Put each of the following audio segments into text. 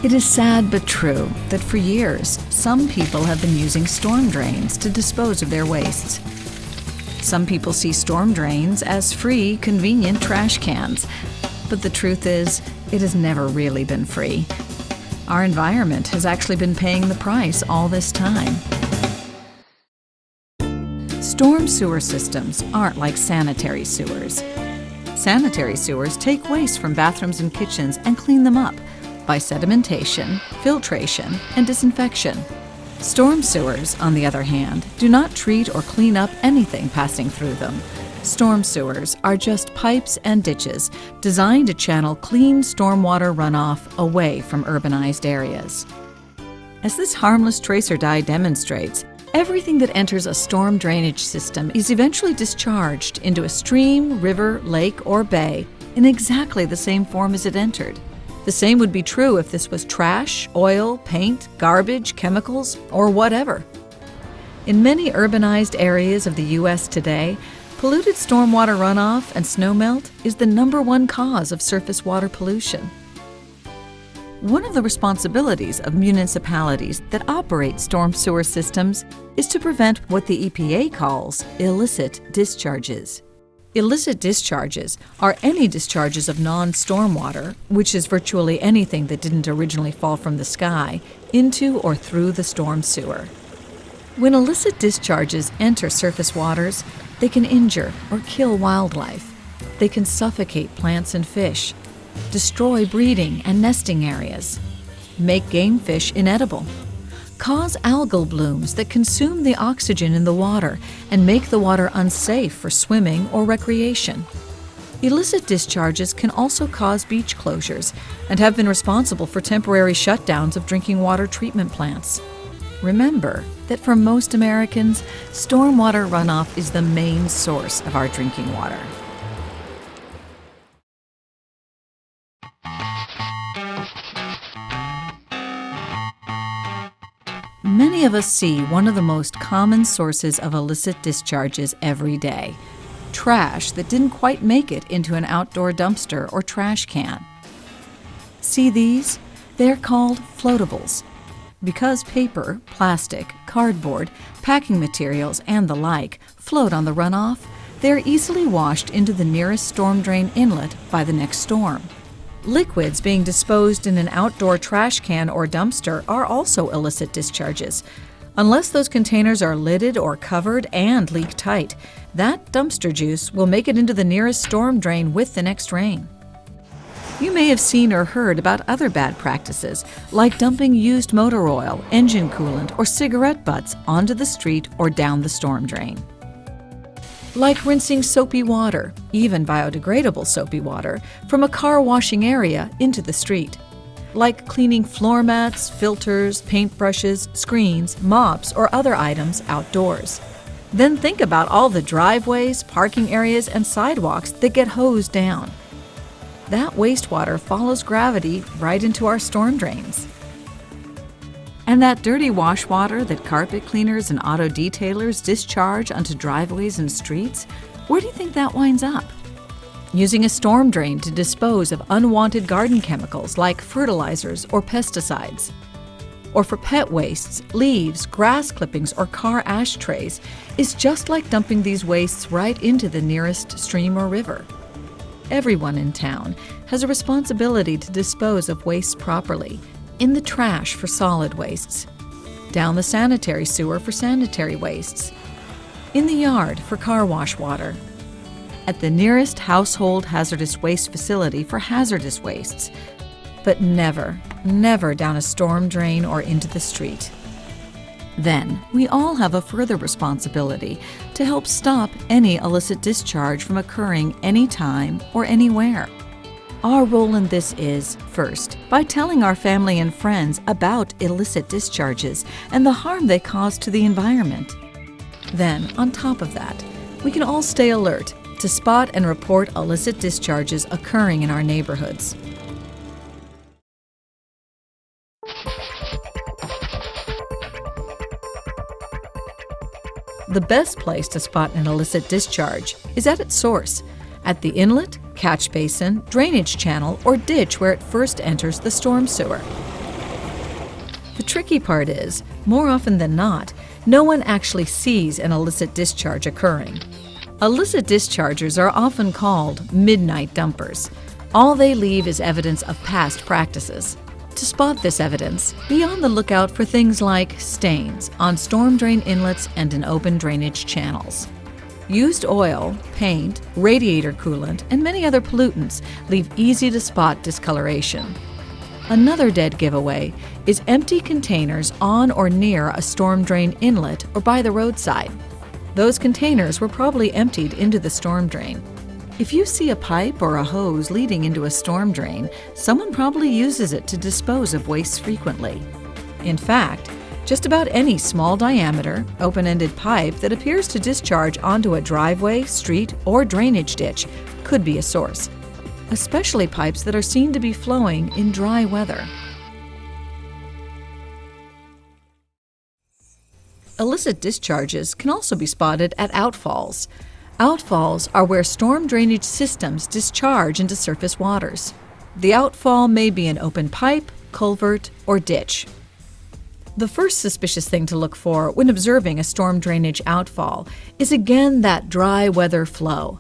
It is sad but true that for years, some people have been using storm drains to dispose of their wastes. Some people see storm drains as free, convenient trash cans. But the truth is, it has never really been free. Our environment has actually been paying the price all this time. Storm sewer systems aren't like sanitary sewers. Sanitary sewers take waste from bathrooms and kitchens and clean them up by sedimentation, filtration, and disinfection. Storm sewers, on the other hand, do not treat or clean up anything passing through them. Storm sewers are just pipes and ditches designed to channel clean stormwater runoff away from urbanized areas. As this harmless tracer dye demonstrates, everything that enters a storm drainage system is eventually discharged into a stream, river, lake, or bay in exactly the same form as it entered. The same would be true if this was trash, oil, paint, garbage, chemicals, or whatever. In many urbanized areas of the U.S. today, polluted stormwater runoff and snowmelt is the #1 cause of surface water pollution. One of the responsibilities of municipalities that operate storm sewer systems is to prevent what the EPA calls illicit discharges. Illicit discharges are any discharges of non-stormwater, which is virtually anything that didn't originally fall from the sky, into or through the storm sewer. When illicit discharges enter surface waters, they can injure or kill wildlife. They can suffocate plants and fish, destroy breeding and nesting areas, make game fish inedible, cause algal blooms that consume the oxygen in the water and make the water unsafe for swimming or recreation. Illicit discharges can also cause beach closures and have been responsible for temporary shutdowns of drinking water treatment plants. Remember that for most Americans, stormwater runoff is the main source of our drinking water. Many of us see one of the most common sources of illicit discharges every day: trash that didn't quite make it into an outdoor dumpster or trash can. See these? They're called floatables. Because paper, plastic, cardboard, packing materials, and the like float on the runoff, they're easily washed into the nearest storm drain inlet by the next storm. Liquids being disposed in an outdoor trash can or dumpster are also illicit discharges. Unless those containers are lidded or covered and leak tight, that dumpster juice will make it into the nearest storm drain with the next rain. You may have seen or heard about other bad practices, like dumping used motor oil, engine coolant, or cigarette butts onto the street or down the storm drain. Like rinsing soapy water, even biodegradable soapy water, from a car washing area into the street. Like cleaning floor mats, filters, paintbrushes, screens, mops, or other items outdoors. Then think about all the driveways, parking areas, and sidewalks that get hosed down. That wastewater follows gravity right into our storm drains. And that dirty wash water that carpet cleaners and auto detailers discharge onto driveways and streets, where do you think that winds up? Using a storm drain to dispose of unwanted garden chemicals like fertilizers or pesticides. Or for pet wastes, leaves, grass clippings, or car ashtrays is just like dumping these wastes right into the nearest stream or river. Everyone in town has a responsibility to dispose of wastes properly. In the trash for solid wastes, down the sanitary sewer for sanitary wastes, in the yard for car wash water, at the nearest household hazardous waste facility for hazardous wastes, but never, never down a storm drain or into the street. Then, we all have a further responsibility to help stop any illicit discharge from occurring anytime or anywhere. Our role in this is, first, by telling our family and friends about illicit discharges and the harm they cause to the environment. Then, on top of that, we can all stay alert to spot and report illicit discharges occurring in our neighborhoods. The best place to spot an illicit discharge is at its source, at the inlet, catch basin, drainage channel, or ditch where it first enters the storm sewer. The tricky part is, more often than not, no one actually sees an illicit discharge occurring. Illicit dischargers are often called midnight dumpers. All they leave is evidence of past practices. To spot this evidence, be on the lookout for things like stains on storm drain inlets and in open drainage channels. Used oil, paint, radiator coolant, and many other pollutants leave easy-to-spot discoloration. Another dead giveaway is empty containers on or near a storm drain inlet or by the roadside. Those containers were probably emptied into the storm drain. If you see a pipe or a hose leading into a storm drain, someone probably uses it to dispose of waste frequently. In fact, just about any small diameter, open-ended pipe that appears to discharge onto a driveway, street, or drainage ditch could be a source, especially pipes that are seen to be flowing in dry weather. Illicit discharges can also be spotted at outfalls. Outfalls are where storm drainage systems discharge into surface waters. The outfall may be an open pipe, culvert, or ditch. The first suspicious thing to look for when observing a storm drainage outfall is again that dry weather flow.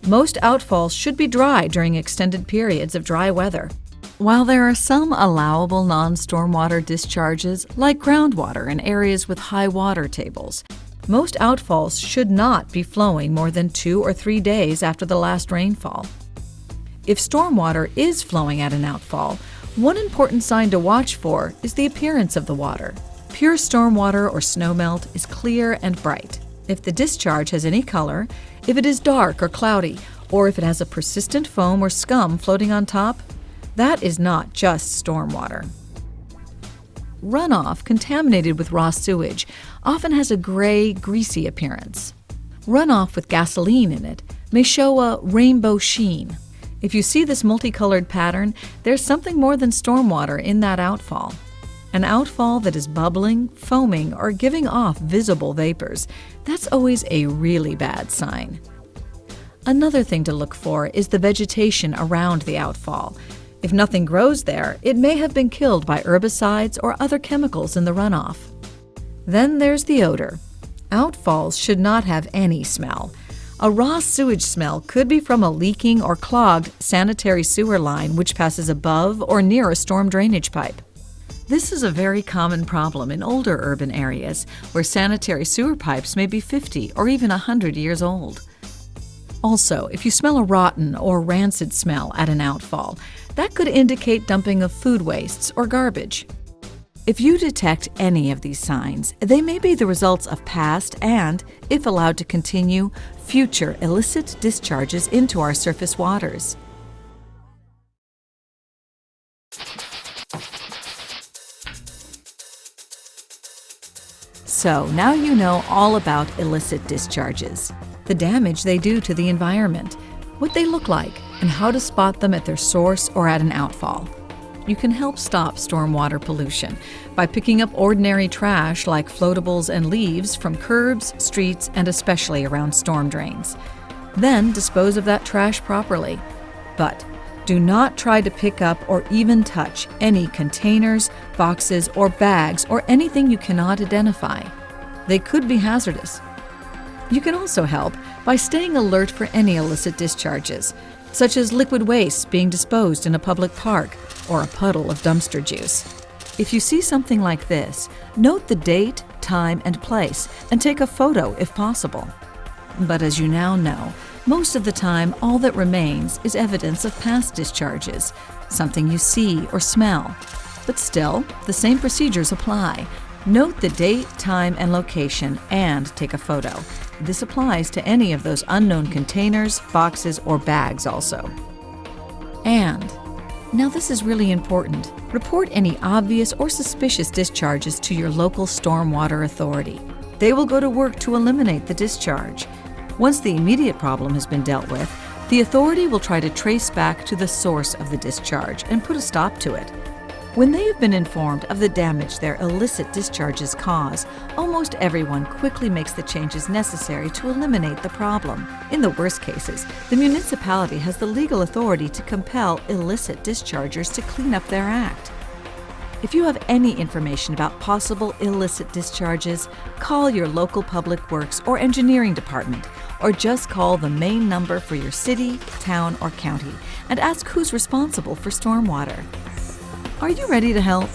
Most outfalls should be dry during extended periods of dry weather. While there are some allowable non-stormwater discharges, like groundwater in areas with high water tables, most outfalls should not be flowing more than 2 or 3 days after the last rainfall. If stormwater is flowing at an outfall, one important sign to watch for is the appearance of the water. Pure stormwater or snowmelt is clear and bright. If the discharge has any color, if it is dark or cloudy, or if it has a persistent foam or scum floating on top, that is not just stormwater. Runoff contaminated with raw sewage often has a gray, greasy appearance. Runoff with gasoline in it may show a rainbow sheen. If you see this multicolored pattern, there's something more than stormwater in that outfall. An outfall that is bubbling, foaming, or giving off visible vapors, that's always a really bad sign. Another thing to look for is the vegetation around the outfall. If nothing grows there, it may have been killed by herbicides or other chemicals in the runoff. Then there's the odor. Outfalls should not have any smell. A raw sewage smell could be from a leaking or clogged sanitary sewer line which passes above or near a storm drainage pipe. This is a very common problem in older urban areas where sanitary sewer pipes may be 50 or even 100 years old. Also, if you smell a rotten or rancid smell at an outfall, that could indicate dumping of food wastes or garbage. If you detect any of these signs, they may be the results of past and, if allowed to continue, future illicit discharges into our surface waters. So now you know all about illicit discharges, the damage they do to the environment, what they look like, and how to spot them at their source or at an outfall. You can help stop stormwater pollution by picking up ordinary trash like floatables and leaves from curbs, streets, and especially around storm drains. Then dispose of that trash properly. But do not try to pick up or even touch any containers, boxes, or bags or anything you cannot identify. They could be hazardous. You can also help by staying alert for any illicit discharges, such as liquid waste being disposed in a public park or a puddle of dumpster juice. If you see something like this, note the date, time, and place, and take a photo if possible. But as you now know, most of the time all that remains is evidence of past discharges, something you see or smell. But still, the same procedures apply. Note the date, time, and location, and take a photo. This applies to any of those unknown containers, boxes, or bags also. And, now this is really important, report any obvious or suspicious discharges to your local stormwater authority. They will go to work to eliminate the discharge. Once the immediate problem has been dealt with, the authority will try to trace back to the source of the discharge and put a stop to it. When they have been informed of the damage their illicit discharges cause, almost everyone quickly makes the changes necessary to eliminate the problem. In the worst cases, the municipality has the legal authority to compel illicit dischargers to clean up their act. If you have any information about possible illicit discharges, call your local public works or engineering department, or just call the main number for your city, town, or county and ask who's responsible for stormwater. Are you ready to help?